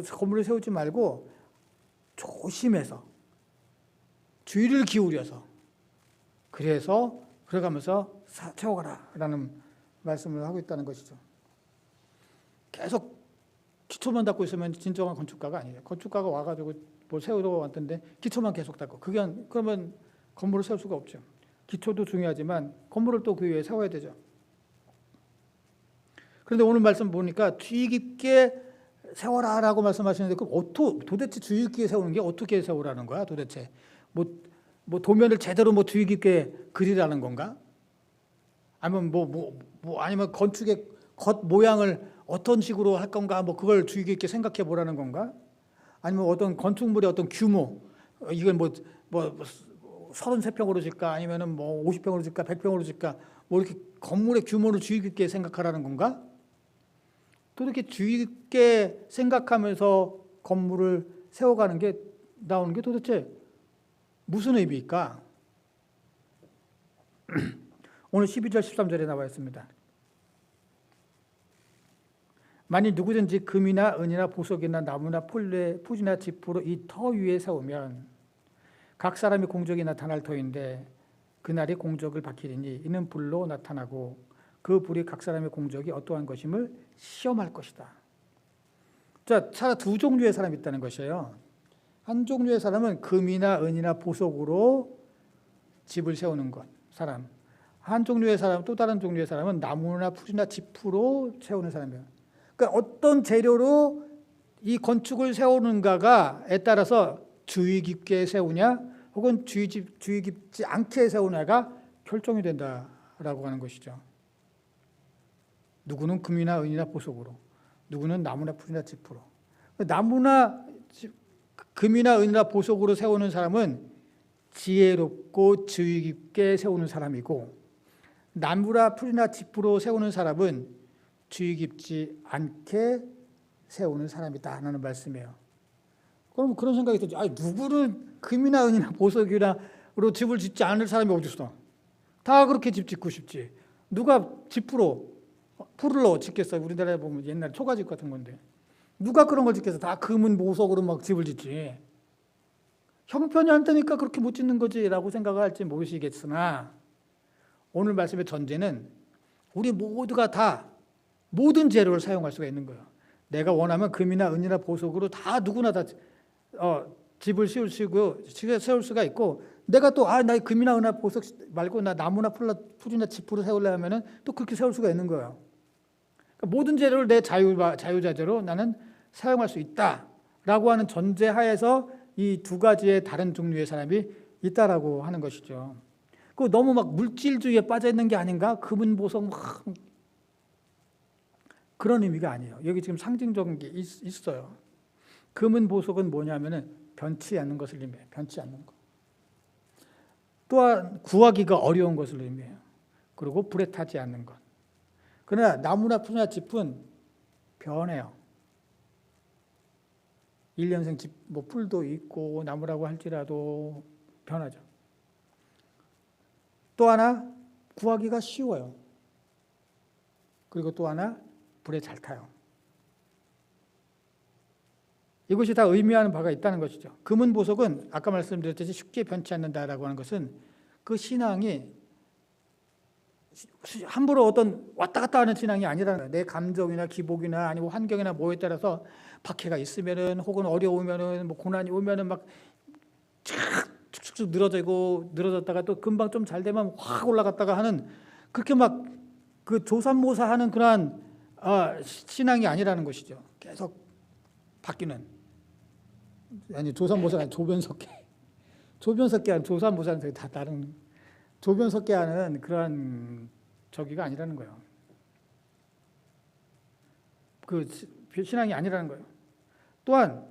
건물을 세우지 말고 조심해서 주의를 기울여서 그래가면서 세워가라 라는 말씀을 하고 있다는 것이죠. 계속 기초만 닦고 있으면 진정한 건축가가 아니에요. 건축가가 와가지고 뭘 세우러 왔던데 기초만 계속 닦고 그러면 건물을 세울 수가 없죠. 기초도 중요하지만 건물을 또 그 위에 세워야 되죠. 그런데 오늘 말씀 보니까 주의 깊게 세워라라고 말씀하시는데 그럼 도대체 주의 깊게 세우는 게 어떻게 세우라는 거야? 도대체 뭐 도면을 제대로 뭐 주의 깊게 그리라는 건가? 아니면 아니면 건축의 겉 모양을 어떤 식으로 할 건가? 뭐 그걸 주의 깊게 생각해 보라는 건가? 아니면 어떤 건축물의 어떤 규모, 이건 뭐 33평으로 짓까? 아니면은 뭐 50평으로 짓까? 100평으로 짓까? 뭐 이렇게 건물의 규모를 주의 깊게 생각하라는 건가? 또 이렇게 주의 깊게 생각하면서 건물을 세워가는 게 나오는 게 도대체 무슨 의미일까? 오늘 12절 13절에 나와 있습니다. 만일 누구든지 금이나 은이나 보석이나 나무나 풀이나 지푸로 이 터 위에 세우면 각 사람의 공적이 나타날 터인데 그날이 공적을 밝히리니 이는 불로 나타나고 그 불이 각 사람의 공적이 어떠한 것임을 시험할 것이다. 자, 차라 두 종류의 사람이 있다는 것이에요. 한 종류의 사람은 금이나 은이나 보석으로 집을 세우는 것, 사람. 한 종류의 사람, 또 다른 종류의 사람은 나무나 풀이나 지푸로 세우는 사람이에요. 그러니까 어떤 재료로 이 건축을 세우는가에 따라서 주의 깊게 세우냐 혹은 주의 깊지 않게 세우냐가 결정이 된다라고 하는 것이죠. 누구는 금이나 은이나 보석으로, 누구는 나무나 풀이나 지푸로. 금이나 은이나 보석으로 세우는 사람은 지혜롭고 주의 깊게 세우는 사람이고, 나무나 풀이나 지푸로 세우는 사람은 주의 깊지 않게 세우는 사람이다라는 말씀이에요. 그럼 그런 생각이 들죠. 누구는 금이나 은이나 보석이나로 집을 짓지 않을 사람이 어디 있어? 다 그렇게 집 짓고 싶지. 누가 지푸로, 풀로 짓겠어요? 우리나라에 보면 옛날 초가집 같은 건데. 누가 그런 걸 짓겠어? 다 금은 보석으로 막 집을 짓지. 형편이 안 되니까 그렇게 못 짓는 거지라고 생각을 할지 모르시겠으나, 오늘 말씀의 전제는 우리 모두가 다 모든 재료를 사용할 수가 있는 거예요. 내가 원하면 금이나 은이나 보석으로 다 누구나 다 집을 세울 수가 있고, 내가 또 나 금이나 은이나 보석 말고 나 나무나 풀이나 지푸로 세우려 하면은 또 그렇게 세울 수가 있는 거예요. 그러니까 모든 재료를 내 자유자재로 나는 사용할 수 있다라고 하는 전제하에서 이 두 가지의 다른 종류의 사람이 있다라고 하는 것이죠. 그 너무 막 물질주의에 빠져 있는 게 아닌가? 금은 보석 막 그런 의미가 아니에요. 여기 지금 상징적인 게 있어요. 금은 보석은 뭐냐면은 변치 않는 것을 의미해요. 변치 않는 것. 또한 구하기가 어려운 것을 의미해요. 그리고 불에 타지 않는 것. 그러나 나무나 풀이나 짚은 변해요. 1년생 집, 풀도 있고 나무라고 할지라도 변하죠. 또 하나 구하기가 쉬워요. 그리고 또 하나 불에 잘 타요. 이것이 다 의미하는 바가 있다는 것이죠. 금은 보석은 아까 말씀드렸듯이 쉽게 변치 않는다라고 하는 것은 그 신앙이 함부로 어떤 왔다 갔다 하는 신앙이 아니라는 거예요. 내 감정이나 기복이나 아니면 환경이나 뭐에 따라서 박해가 있으면은 혹은 어려우면은 고난이 오면은 막 축축 늘어졌다가 또 금방 좀 잘 되면 확 올라갔다가 하는, 그렇게 막 그 조삼모사하는 그러한 신앙이 아니라는 것이죠. 계속 바뀌는, 아니 조삼모사가 아니라 조변석계하는 조삼모사는 다 다른, 조변석계하는 그러한 저기가 아니라는 거예요. 그 신앙이 아니라는 거예요. 또한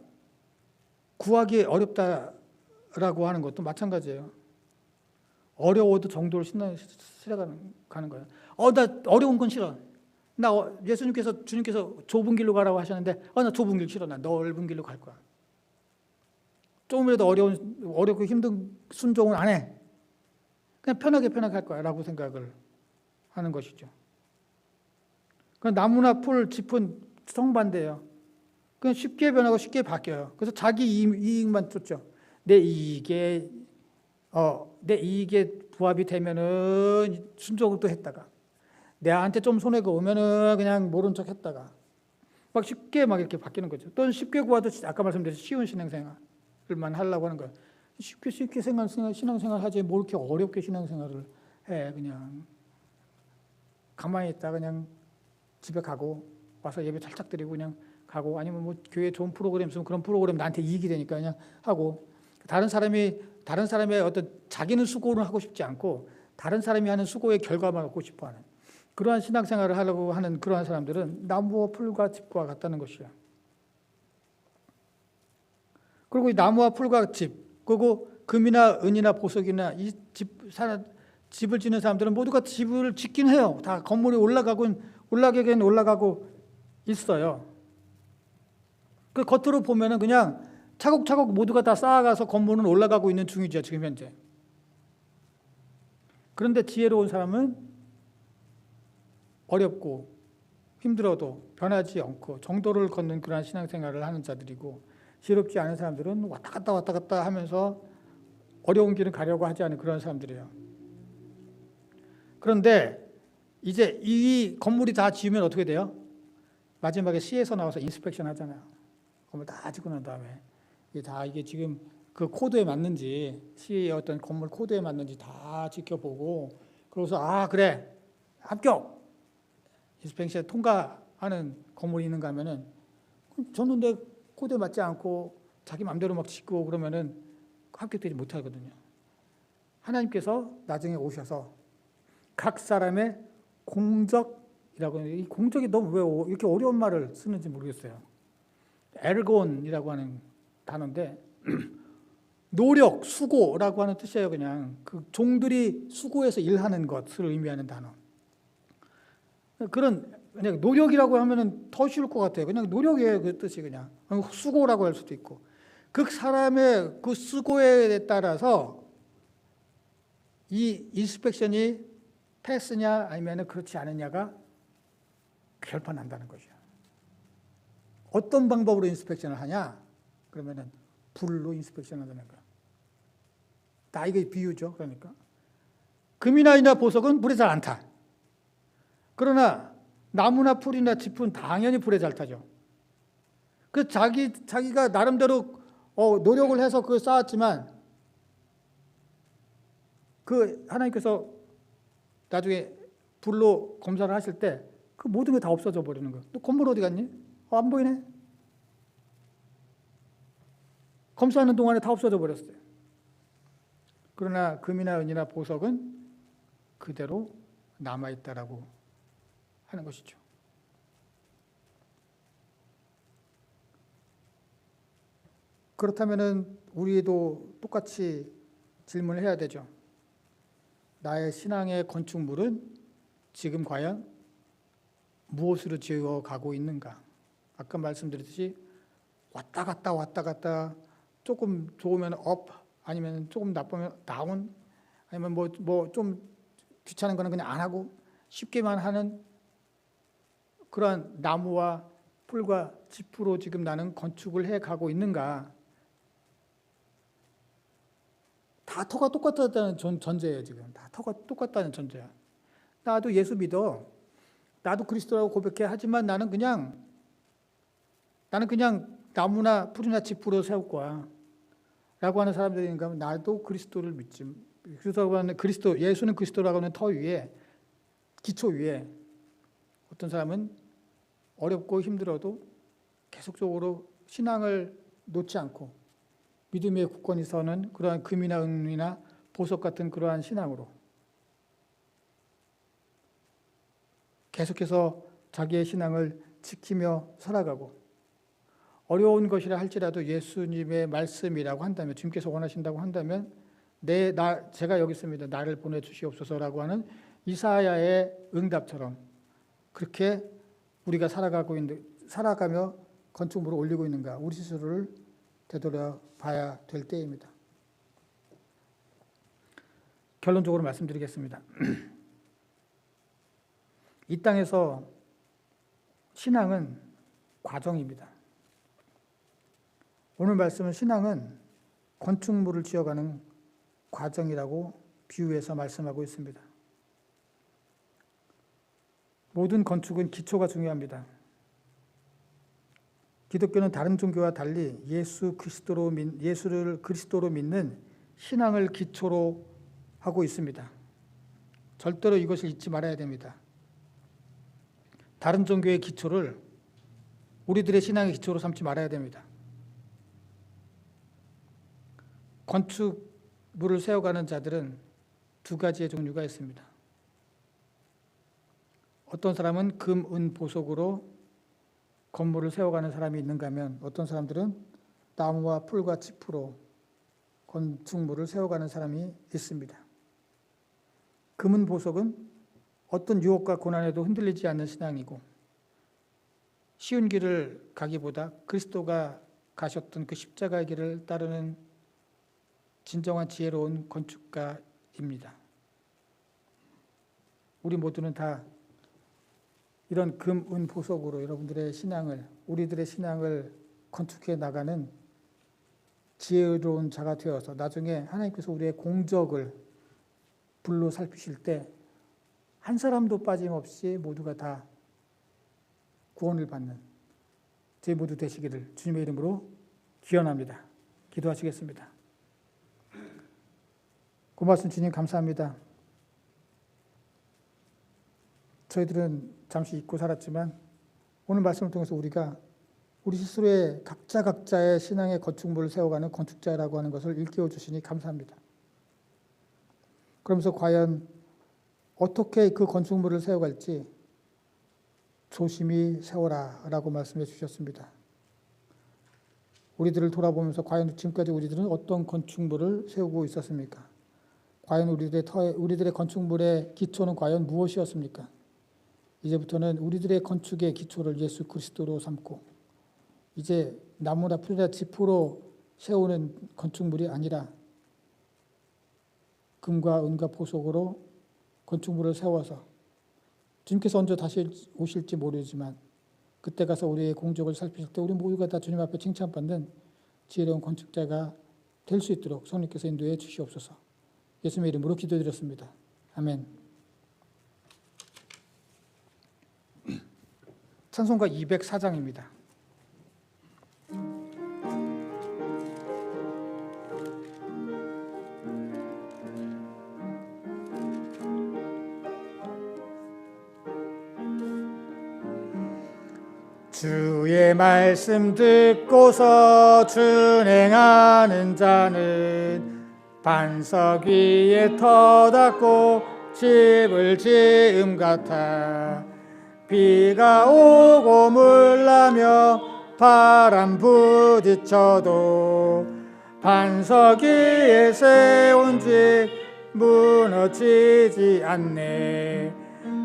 구하기 어렵다라고 하는 것도 마찬가지예요. 어려워도 정도를 가는 거예요. 나 어려운 건 싫어. 주님께서 좁은 길로 가라고 하셨는데, 나 좁은 길 싫어. 나 넓은 길로 갈 거야. 조금이라도 어렵고 힘든 순종은 안 해. 그냥 편하게 할 거야라고 생각을 하는 것이죠. 나무나 풀, 짚은 정반대예요. 그냥 쉽게 변하고 쉽게 바뀌어요. 그래서 자기 이익만 쫓죠. 내 이익에 부합이 되면은 순종을 또 했다가, 내한테 좀 손해가 오면은 그냥 모른 척 했다가, 막 쉽게 막 이렇게 바뀌는 거죠. 또는 쉽게 구하도 아까 말씀드렸듯이 쉬운 신앙생활만 하려고 하는 거예요. 쉽게 신앙생활 하지 뭘 이렇게 어렵게 신앙생활을 해. 그냥 가만히 있다 그냥 집에 가고 와서 예배 살짝 드리고 그냥 가고, 아니면 교회 좋은 프로그램 있으면 그런 프로그램 나한테 이익이 되니까 그냥 하고, 다른 사람이 다른 사람의 어떤 자기는 수고를 하고 싶지 않고 다른 사람이 하는 수고의 결과만 얻고 싶어하는 그러한 신앙생활을 하려고 하는 그러한 사람들은 나무와 풀과 짚과 같다는 것이에요. 그리고 이 나무와 풀과 집, 그리고 금이나 은이나 보석이나 이 집을 짓는 사람들은 모두가 집을 짓긴 해요. 다 건물이 올라가긴 올라가고 있어요. 그 겉으로 보면은 그냥 차곡차곡 모두가 다 쌓아가서 건물은 올라가고 있는 중이죠, 지금 현재. 그런데 지혜로운 사람은 어렵고 힘들어도 변하지 않고 정도를 걷는 그러한 신앙생활을 하는 자들이고, 지혜롭지 않은 사람들은 왔다 갔다 하면서 어려운 길을 가려고 하지 않은 그런 사람들이에요. 그런데 이제 이 건물이 다 지으면 어떻게 돼요? 마지막에 시에서 나와서 인스펙션 하잖아요. 건물 다 짓고 난 다음에 이게 지금 그 코드에 맞는지, 시의 어떤 건물 코드에 맞는지 다 지켜보고, 그러고서 그래 합격, 인스펙션 통과하는 건물이 있는가 하면은, 저는 내 코드에 맞지 않고 자기 마음대로 막 짓고 그러면은 합격되지 못하거든요. 하나님께서 나중에 오셔서 각 사람의 공적이라고 하는, 이 공적이 너무 왜 이렇게 어려운 말을 쓰는지 모르겠어요. 에르곤이라고 하는 단어인데 노력, 수고라고 하는 뜻이에요. 그냥 그 종들이 수고해서 일하는 것을 의미하는 단어. 그냥 노력이라고 하면은 더 쉬울 것 같아요. 그냥 노력이에요, 그 뜻이. 그냥 수고라고 할 수도 있고, 그 사람의 그 수고에 따라서 이 인스펙션이 패스냐 아니면 그렇지 않느냐가 결판난다는 거죠. 어떤 방법으로 인스펙션을 하냐? 그러면은 불로 인스펙션을 하는 거야. 다 이게 비유죠. 그러니까 금이나 이나 보석은 불에 잘 안 타. 그러나 나무나 풀이나 짚은 당연히 불에 잘 타죠. 그 자기가 나름대로 노력을 해서 그걸 쌓았지만, 그 하나님께서 나중에 불로 검사를 하실 때 그 모든 게 다 없어져 버리는 거예요. 또 건물 어디 갔니? 안 보이네. 검사하는 동안에 다 없어져 버렸어요. 그러나 금이나 은이나 보석은 그대로 남아있다라고 하는 것이죠. 그렇다면은 우리도 똑같이 질문을 해야 되죠. 나의 신앙의 건축물은 지금 과연 무엇으로 지어가고 있는가? 아까 말씀드렸듯이 왔다 갔다 조금 좋으면 업, 아니면 조금 나쁘면 다운, 아니면 뭐 좀 귀찮은 거는 그냥 안 하고 쉽게만 하는 그러한 나무와 풀과 짚으로 지금 나는 건축을 해 가고 있는가? 다 터가 똑같다는 전제예요. 지금 다 터가 똑같다는 전제야. 나도 예수 믿어, 나도 그리스도라고 고백해. 하지만 나는 그냥 나무나 풀이나 짚으로 세울 거야 라고 하는 사람들인가 하면, 나도 그리스도를 믿지. 예수는 그리스도라고 하는 터 위에, 기초 위에, 어떤 사람은 어렵고 힘들어도 계속적으로 신앙을 놓지 않고 믿음의 굳건히 서는 그러한 금이나 은이나 보석 같은 그러한 신앙으로 계속해서 자기의 신앙을 지키며 살아가고, 어려운 것이라 할지라도 예수님의 말씀이라고 한다면, 주님께서 원하신다고 한다면 제가 여기 있습니다, 나를 보내주시옵소서라고 하는 이사야의 응답처럼 그렇게 우리가 살아가며 건축물을 올리고 있는가, 우리 스스로를 되돌아봐야 될 때입니다. 결론적으로 말씀드리겠습니다. 이 땅에서 신앙은 과정입니다. 오늘 말씀은 신앙은 건축물을 지어가는 과정이라고 비유해서 말씀하고 있습니다. 모든 건축은 기초가 중요합니다. 기독교는 다른 종교와 달리 예수를 그리스도로 믿는 신앙을 기초로 하고 있습니다. 절대로 이것을 잊지 말아야 됩니다. 다른 종교의 기초를 우리들의 신앙의 기초로 삼지 말아야 됩니다. 건축 물을 세워가는 자들은 두 가지의 종류가 있습니다. 어떤 사람은 금, 은, 보석으로 건물을 세워가는 사람이 있는가 하면 어떤 사람들은 나무와 풀과 짚으로 건축물을 세워가는 사람이 있습니다. 금은 보석은 어떤 유혹과 고난에도 흔들리지 않는 신앙이고 쉬운 길을 가기보다 그리스도가 가셨던 그 십자가의 길을 따르는 진정한 지혜로운 건축가입니다. 우리 모두는 다 이런 금, 은, 보석으로 여러분들의 신앙을, 우리들의 신앙을 건축해 나가는 지혜로운 자가 되어서 나중에 하나님께서 우리의 공적을 불로 살피실 때 한 사람도 빠짐없이 모두가 다 구원을 받는 저희 모두 되시기를 주님의 이름으로 기원합니다. 기도하시겠습니다. 고맙습니다. 주님 감사합니다. 저희들은 잠시 잊고 살았지만 오늘 말씀을 통해서 우리가 우리 스스로의 각자의 신앙의 건축물을 세워가는 건축자라고 하는 것을 일깨워 주시니 감사합니다. 그러면서 과연 어떻게 그 건축물을 세워갈지 조심히 세워라 라고 말씀해 주셨습니다. 우리들을 돌아보면서 과연 지금까지 우리들은 어떤 건축물을 세우고 있었습니까? 과연 우리들의 건축물의 기초는 과연 무엇이었습니까? 이제부터는 우리들의 건축의 기초를 예수 그리스도로 삼고 이제 나무나 풀이나 짚으로 세우는 건축물이 아니라 금과 은과 보석으로 건축물을 세워서 주님께서 언제 다시 오실지 모르지만 그때 가서 우리의 공적을 살피실 때 우리 모두가 다 주님 앞에 칭찬받는 지혜로운 건축자가 될 수 있도록 성령께서 인도해 주시옵소서. 예수님의 이름으로 기도드렸습니다. 아멘. 찬송가 204장입니다. 주의 말씀 듣고서 준행하는 자는 반석 위에 터닫고 집을 지음 같아 비가 오고 물나며 바람 부딪혀도 반석 위에 세운 집 무너지지 않네.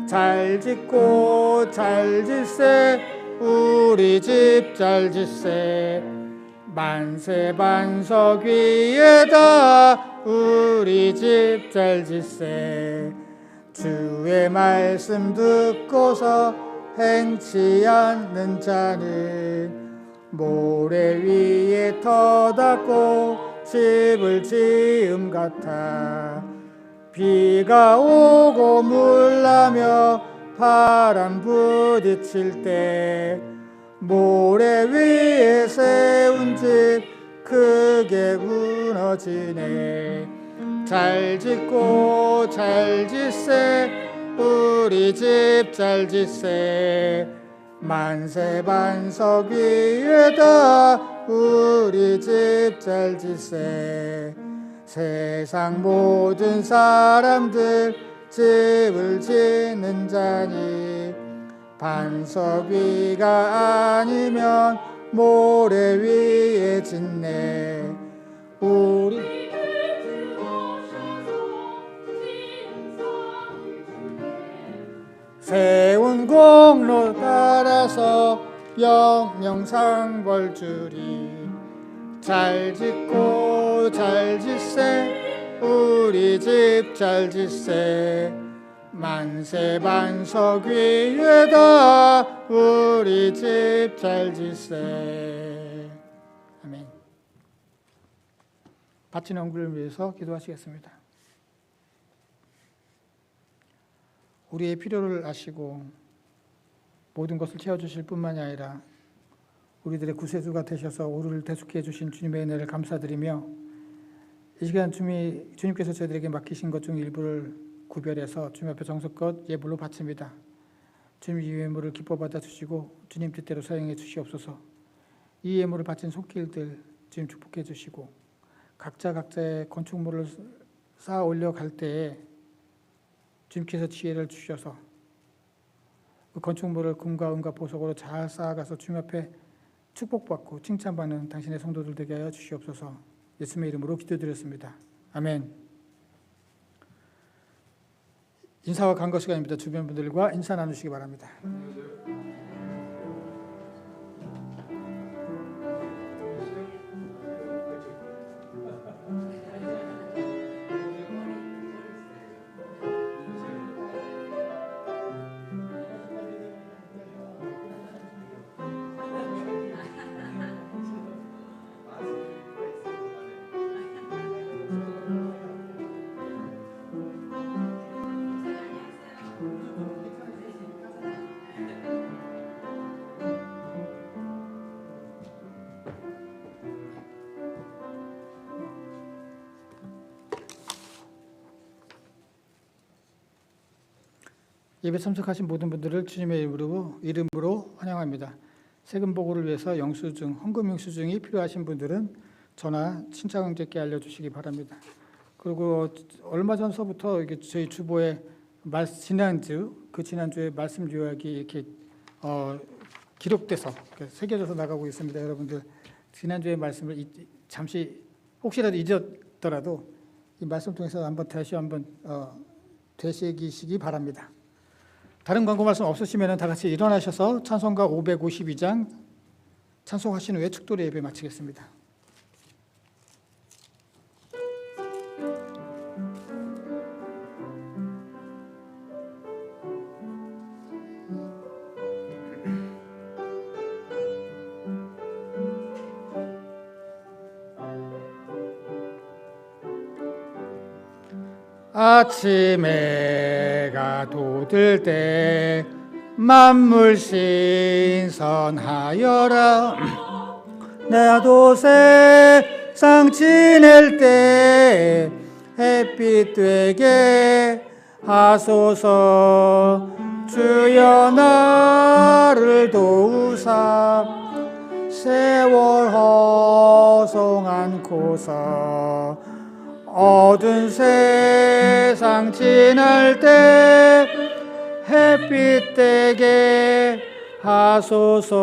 잘 짓고 잘 짓세 우리 집 잘 짓세 만세 반석 위에다 우리 집 잘 짓세 주의 말씀 듣고서 행치 않는 자는 모래 위에 터닫고 집을 지음 같아 비가 오고 물나며 바람 부딪힐 때 모래 위에 세운 집 크게 무너지네. 잘 짓고 잘 짓세 우리 집 잘 짓세 만세 반석 위에다 우리 집 잘 짓세 세상 모든 사람들 집을 짓는 자니 반석 위가 아니면 모래 위에 짓네. 우리 세운 공로 따라서 영영상 벌주리 잘 짓고 잘 짓세 우리 집 잘 짓세 만세 반석 위에다 우리 집 잘 짓세. 아멘. 바친 얼굴을 위해서 기도하시겠습니다. 우리의 필요를 아시고 모든 것을 채워주실 뿐만이 아니라 우리들의 구세주가 되셔서 우리를 대속해 주신 주님의 은혜를 감사드리며 이 시간 주님께서 저희들에게 맡기신 것 중 일부를 구별해서 주님 앞에 정성껏 예물로 바칩니다. 주님 이 예물을 기뻐 받아주시고 주님 뜻대로 사용해 주시옵소서. 이 예물을 바친 손길들 주님 축복해 주시고 각자의 건축물을 쌓아 올려갈 때에 주님께서 지혜를 주셔서 그 건축물을 금과 은과 보석으로 잘 쌓아가서 주님 앞에 축복받고 칭찬받는 당신의 성도들 되게 하여 주시옵소서. 예수님의 이름으로 기도드렸습니다. 아멘. 인사와 간거 시간입니다. 주변 분들과 인사 나누시기 바랍니다. 예배 참석하신 모든 분들을 주님의 이름으로 환영합니다. 세금 보고를 위해서 영수증, 헌금 영수증이 필요하신 분들은 전화 친척형제께 알려주시기 바랍니다. 그리고 얼마 전서부터 이게 저희 주보에 지난주에 말씀 요약이 이렇게 기록돼서 새겨져서 나가고 있습니다. 여러분들 지난주의 말씀을 잠시 혹시라도 잊었더라도 이 말씀 통해서 다시 한번 되새기시기 바랍니다. 다른 광고 말씀 없으시면 다 같이 일어나셔서 찬송가 552장 찬송하신 후에 축도리 예배 마치겠습니다. 아침 해가 돋을 때 만물 신선하여라. 나도 세상 지낼 때 햇빛 되게 하소서. 주여 나를 도우사 세월 허송 않고서 어두운 세상 지날 때 햇빛 되게 하소서.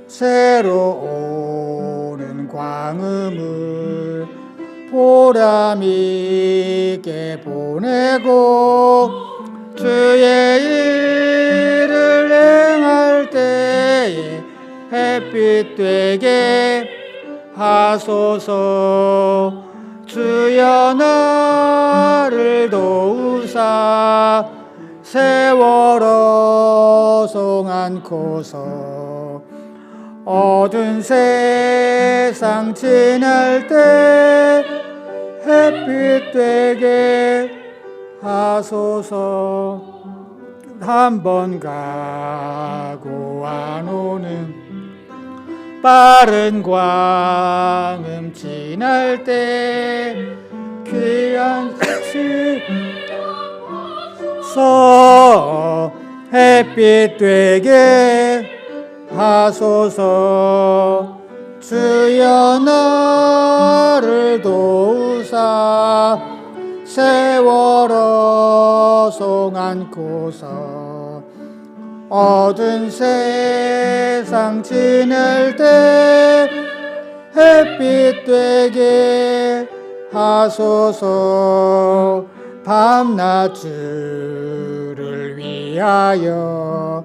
새로 오는 광음을 보람 있게 보내고 주의 일을 행할 때에 햇빛 되게 하소서. 주여 나를 도우사 세월 허송 않고서 어두운 세상 지날 때 햇빛 되게 하소서. 한 번 가고 안 오는 빠른 광음 지날 때 귀한 서 햇빛 되게 하소서. 주여 나를 도우사 세월 허송 않고서 어두운 세상 지낼 때 햇빛 되게 하소서. 밤낮 주를 위하여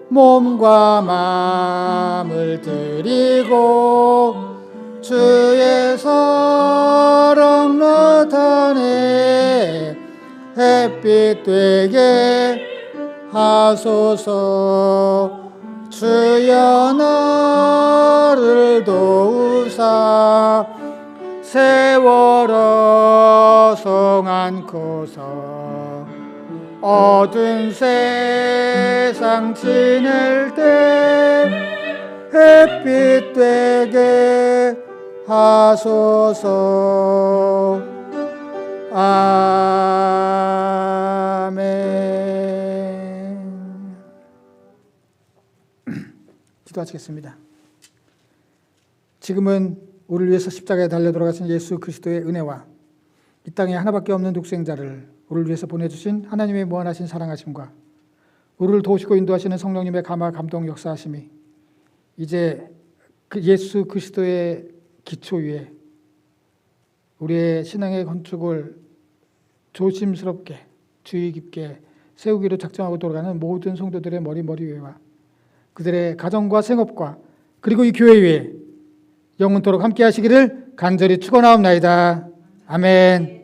몸과 마음을 드리고 주의 사랑 나타내 햇빛 되게 하소서. 주여 나를 도우사 세월 허송 않고서 어두운 세상 지낼 때 햇빛 되게 하소서. 아멘. 기도하시겠습니다. 지금은 우리를 위해서 십자가에 달려 돌아가신 예수 그리스도의 은혜와 이 땅에 하나밖에 없는 독생자를 우리를 위해서 보내주신 하나님의 무한하신 사랑하심과 우리를 도우시고 인도하시는 성령님의 감화 감동 역사하심이 이제 그 예수 그리스도의 기초 위에 우리의 신앙의 건축을 조심스럽게 주의 깊게 세우기로 작정하고 돌아가는 모든 성도들의 머리 위에와 그들의 가정과 생업과 그리고 이 교회 위에 영원토록 함께 하시기를 간절히 축원하옵나이다. 아멘.